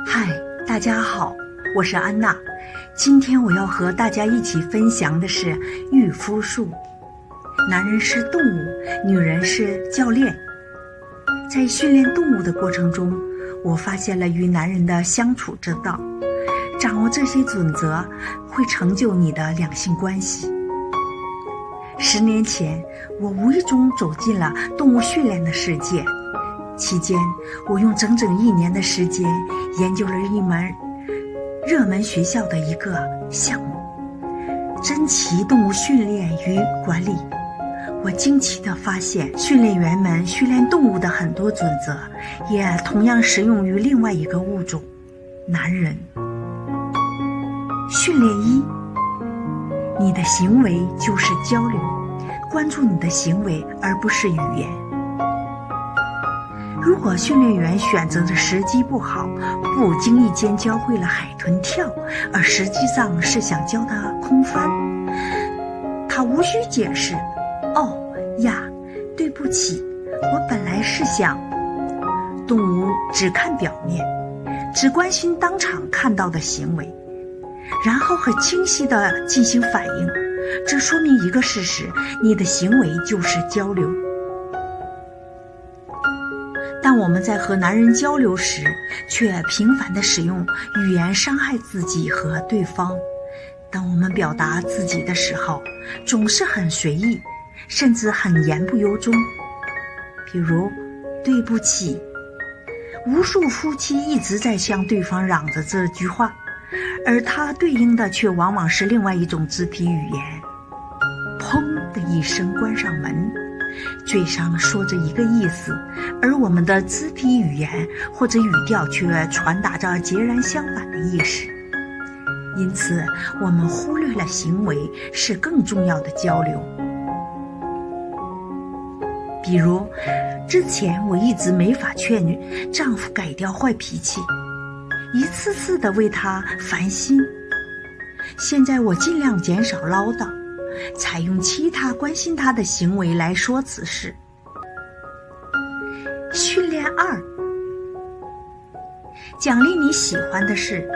嗨，大家好，我是安娜。今天我要和大家一起分享的是御夫术。男人是动物，女人是教练。在训练动物的过程中，我发现了与男人的相处之道。掌握这些准则，会成就你的两性关系。10年前，我无意中走进了动物训练的世界。期间，我用整整1年的时间研究了一门热门学校的一个项目——珍奇动物训练与管理。我惊奇地发现，训练员们训练动物的很多准则，也同样适用于另外一个物种——男人。训练1：你的行为就是交流，关注你的行为而不是语言。如果训练员选择的时机不好，不经意间教会了海豚跳，而实际上是想教它空翻，他无需解释，哦呀，对不起，我本来是想。动物只看表面，只关心当场看到的行为，然后很清晰地进行反应。这说明一个事实，你的行为就是交流。但我们在和男人交流时，却频繁地使用语言伤害自己和对方。当我们表达自己的时候，总是很随意，甚至很言不由衷。比如，对不起。无数夫妻一直在向对方嚷着这句话，而它对应的却往往是另外一种肢体语言。砰的一声关上门，嘴上说着一个意思，而我们的肢体语言或者语调却传达着截然相反的意识。因此，我们忽略了行为是更重要的交流。比如，之前我一直没法劝丈夫改掉坏脾气，一次次地为他烦心。现在我尽量减少唠叨，采用其他关心他的行为来说此事。训练2：奖励你喜欢的事，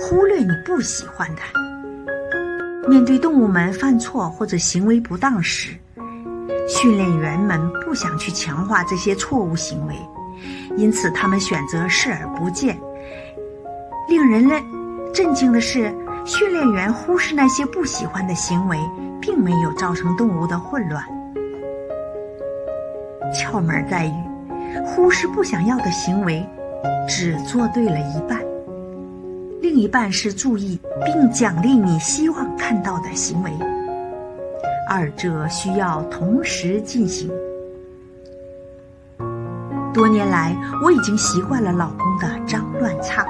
忽略你不喜欢的。面对动物们犯错或者行为不当时，训练员们不想去强化这些错误行为，因此他们选择视而不见。令人震惊的是，训练员忽视那些不喜欢的行为，并没有造成动物的混乱。窍门在于，忽视不想要的行为，只做对了一半，另一半是注意并奖励你希望看到的行为，二者需要同时进行。多年来，我已经习惯了老公的脏乱差。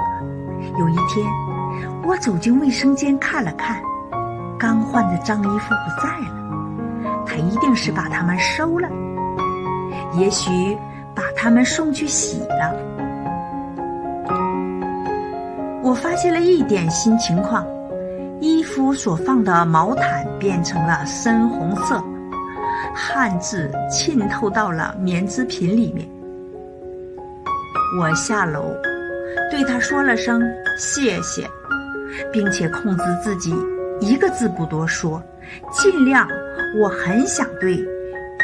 有一天，我走进卫生间看了看，刚换的脏衣服不在了，他一定是把它们收了，也许把它们送去洗了。我发现了一点新情况，衣服所放的毛毯变成了深红色，汗渍浸透到了棉织品里面。我下楼对他说了声谢谢，并且控制自己一个字不多说，尽量我很想对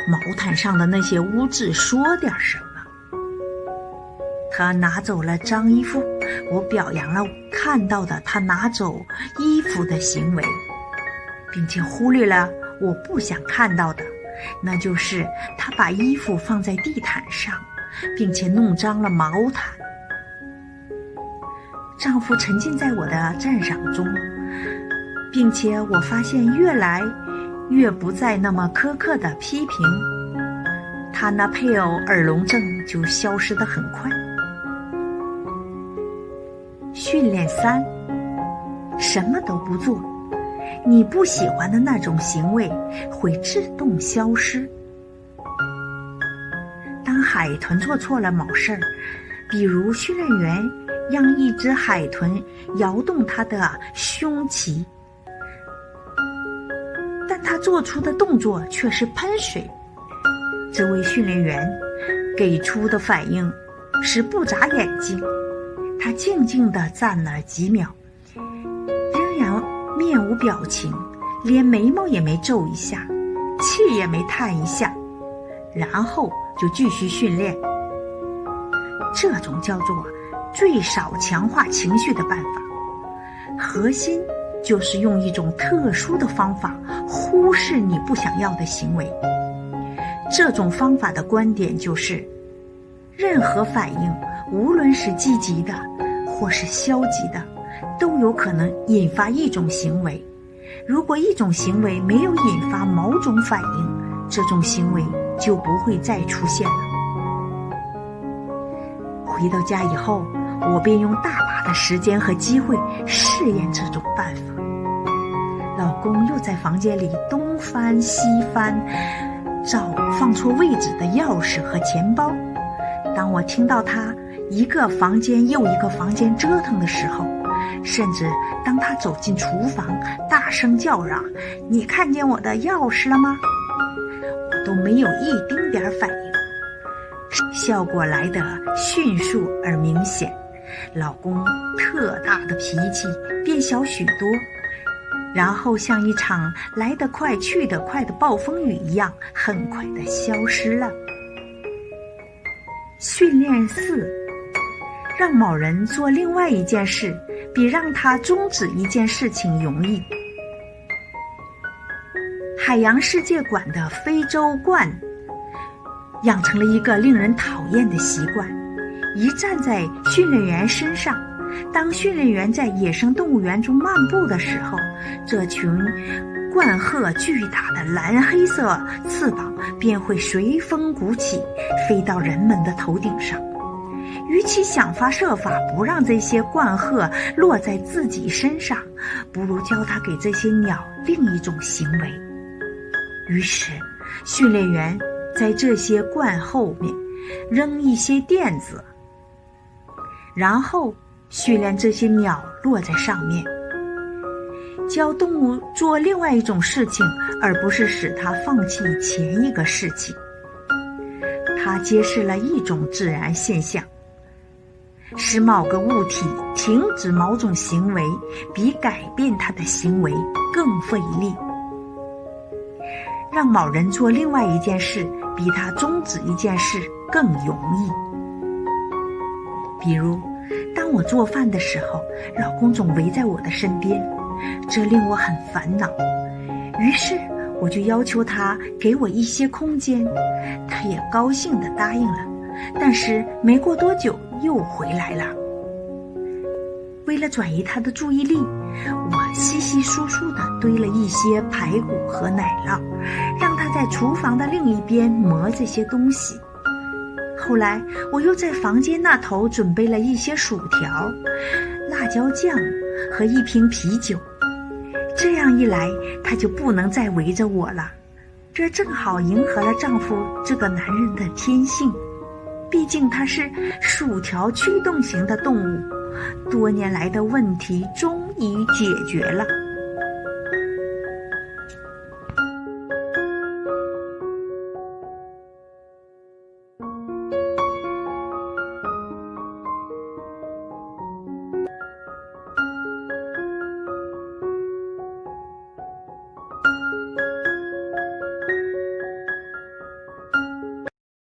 毛毯上的那些污渍说点什么。他拿走了脏衣服，我表扬了看到的他拿走衣服的行为，并且忽略了我不想看到的，那就是他把衣服放在地毯上，并且弄脏了毛毯。丈夫沉浸在我的赞赏中，并且我发现越来越不再那么苛刻的批评，他那配偶耳聋症就消失得很快。训练3：什么都不做，你不喜欢的那种行为会自动消失。当海豚做错了某事儿，比如训练员让一只海豚摇动它的胸鳍，但他做出的动作却是喷水。这位训练员给出的反应是不眨眼睛，他静静地站了几秒，仍然面无表情，连眉毛也没皱一下，气也没叹一下，然后就继续训练。这种叫做最少强化情绪的办法，核心就是用一种特殊的方法忽视你不想要的行为。这种方法的观点就是，任何反应，无论是积极的或是消极的，都有可能引发一种行为。如果一种行为没有引发某种反应，这种行为就不会再出现了。回到家以后，我便用大把的时间和机会试验这种办法。老公又在房间里东翻西翻，找放错位置的钥匙和钱包。当我听到他一个房间又一个房间折腾的时候，甚至当他走进厨房大声叫嚷“你看见我的钥匙了吗”，我都没有一丁点反应。效果来得迅速而明显，老公特大的脾气变小许多，然后像一场来得快去得快的暴风雨一样，很快地消失了。训练4，让某人做另外一件事，比让他终止一件事情容易。海洋世界馆的非洲鹳养成了一个令人讨厌的习惯，一站在训练员身上，当训练员在野生动物园中漫步的时候，这群鹳鹤巨大的蓝黑色翅膀便会随风鼓起，飞到人们的头顶上。与其想方设法不让这些鹳鹤落在自己身上，不如教他给这些鸟另一种行为。于是训练员在这些鹳后面扔一些垫子，然后训练这些鸟落在上面，教动物做另外一种事情，而不是使它放弃前一个事情。它揭示了一种自然现象，使某个物体停止某种行为，比改变它的行为更费力。让某人做另外一件事，比他终止一件事更容易。比如，当我做饭的时候，老公总围在我的身边，这令我很烦恼。于是我就要求他给我一些空间，他也高兴地答应了。但是没过多久又回来了。为了转移他的注意力，我稀稀疏疏地堆了一些排骨和奶酪，让他在厨房的另一边磨这些东西。后来我又在房间那头准备了一些薯条、辣椒酱和一瓶啤酒。这样一来，他就不能再围着我了。这正好迎合了丈夫这个男人的天性，毕竟他是薯条驱动型的动物。多年来的问题终于解决了。